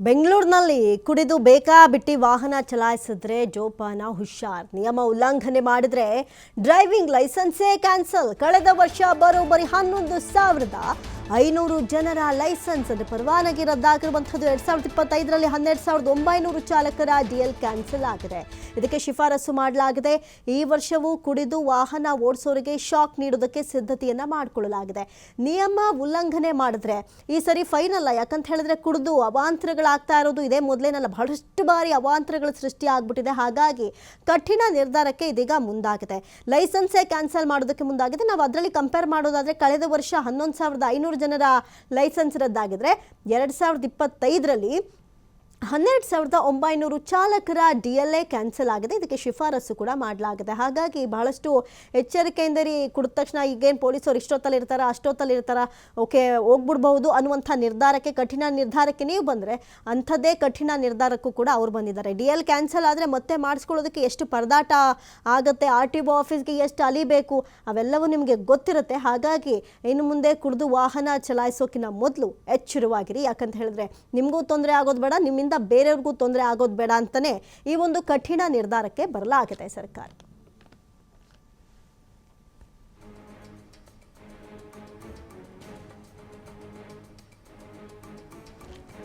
ಬೆಂಗಳೂರಿನಲ್ಲಿ ಕುಡಿದು ಬೇಕಾಬಿಟ್ಟಿ ವಾಹನ ಚಲಾಯಿಸಿದ್ರೆ ಜೋಪಾನ ಹುಷಾರ್. ನಿಯಮ ಉಲ್ಲಂಘನೆ ಮಾಡಿದ್ರೆ ಡ್ರೈವಿಂಗ್ ಲೈಸೆನ್ಸೇ ಕ್ಯಾನ್ಸಲ್. ಕಳೆದ ವರ್ಷ ಬರೋಬ್ಬರಿ 11,500 ಜನರ ಲೈಸೆನ್ಸ್ ಅಂದರೆ ಪರವಾನಗಿ ರದ್ದಾಗಿರುವಂಥದ್ದು. 2025ರಲ್ಲಿ 12,900 ಚಾಲಕರ ಡಿಎಲ್ ಕ್ಯಾನ್ಸಲ್ ಆಗಿದೆ. ಇದಕ್ಕೆ ಶಿಫಾರಸು ಮಾಡಲಾಗಿದೆ. ಈ ವರ್ಷವೂ ಕುಡಿದು ವಾಹನ ಓಡಿಸೋರಿಗೆ ಶಾಕ್ ನೀಡೋದಕ್ಕೆ ಸಿದ್ಧತೆಯನ್ನ ಮಾಡಿಕೊಳ್ಳಲಾಗಿದೆ. ನಿಯಮ ಉಲ್ಲಂಘನೆ ಮಾಡಿದ್ರೆ ಈ ಸರಿ ಫೈನ್ ಅಲ್ಲ, ಯಾಕಂತ ಹೇಳಿದ್ರೆ ಕುಡಿದು ಅವಾಂತರಗಳಾಗ್ತಾ ಇರೋದು ಇದೇ ಮೊದಲೇನಲ್ಲ, ಬಹಳಷ್ಟು ಬಾರಿ ಅವಾಂತರಗಳು ಸೃಷ್ಟಿ ಆಗ್ಬಿಟ್ಟಿದೆ. ಹಾಗಾಗಿ ಕಠಿಣ ನಿರ್ಧಾರಕ್ಕೆ ಇದೀಗ ಮುಂದಾಗಿದೆ. ಲೈಸೆನ್ಸೇ ಕ್ಯಾನ್ಸಲ್ ಮಾಡೋದಕ್ಕೆ ಮುಂದಾಗಿದೆ. ನಾವು ಅದರಲ್ಲಿ ಕಂಪೇರ್ ಮಾಡೋದಾದ್ರೆ ಕಳೆದ ವರ್ಷ 11,500 ಜನರ ಲೈಸೆನ್ಸ್ ರದ್ದಾಗಿದ್ರೆ 2025ರಲ್ಲಿ 12,900 ಚಾಲಕರ ಡಿಎಲ್ಎ ಕ್ಯಾನ್ಸಲ್ ಆಗಿದೆ. ಇದಕ್ಕೆ ಶಿಫಾರಸು ಕೂಡ ಮಾಡಲಾಗಿದೆ. ಹಾಗಾಗಿ ಬಹಳಷ್ಟು ಎಚ್ಚರಿಕೆಯಿಂದ ಕುಡಿದ ತಕ್ಷಣ ಈಗೇನು ಪೊಲೀಸರು ಇಷ್ಟೊತ್ತಲ್ಲಿ ಅಷ್ಟೊತ್ತಲ್ಲಿ ಓಕೆ ಹೋಗ್ಬಿಡ್ಬಹುದು ಅನ್ನುವಂಥ ನಿರ್ಧಾರಕ್ಕೆ, ಕಠಿಣ ನಿರ್ಧಾರಕ್ಕೆ ನೀವು ಬಂದರೆ ಅಂಥದ್ದೇ ಕಠಿಣ ನಿರ್ಧಾರಕ್ಕೂ ಕೂಡ ಅವ್ರು ಬಂದಿದ್ದಾರೆ. ಡಿಎಲ್ ಕ್ಯಾನ್ಸಲ್ ಆದರೆ ಮತ್ತೆ ಮಾಡಿಸ್ಕೊಳ್ಳೋದಕ್ಕೆ ಎಷ್ಟು ಪರದಾಟ ಆಗುತ್ತೆ, RTO ಆಫೀಸ್ಗೆ ಎಷ್ಟು ಅಲಿಬೇಕು, ಅವೆಲ್ಲವೂ ನಿಮಗೆ ಗೊತ್ತಿರುತ್ತೆ. ಹಾಗಾಗಿ ಇನ್ನು ಮುಂದೆ ಕುಡಿದು ವಾಹನ ಚಲಾಯಿಸೋಕ್ಕಿಂತ ಮೊದಲು ಎಚ್ಚರವಾಗಿರಿ. ಯಾಕಂತ ಹೇಳಿದ್ರೆ ನಿಮಗೂ ತೊಂದರೆ ಆಗೋದು ಬೇಡ, ನಿಮ್ಮಿಂದ ಬೇರೆಯವ್ರಿಗೂ ತೊಂದರೆ ಆಗೋದು ಬೇಡ ಅಂತಾನೆ ಈ ಒಂದು ಕಠಿಣ ನಿರ್ಧಾರಕ್ಕೆ ಬರಲಾಗಿದೆ ಸರ್ಕಾರ.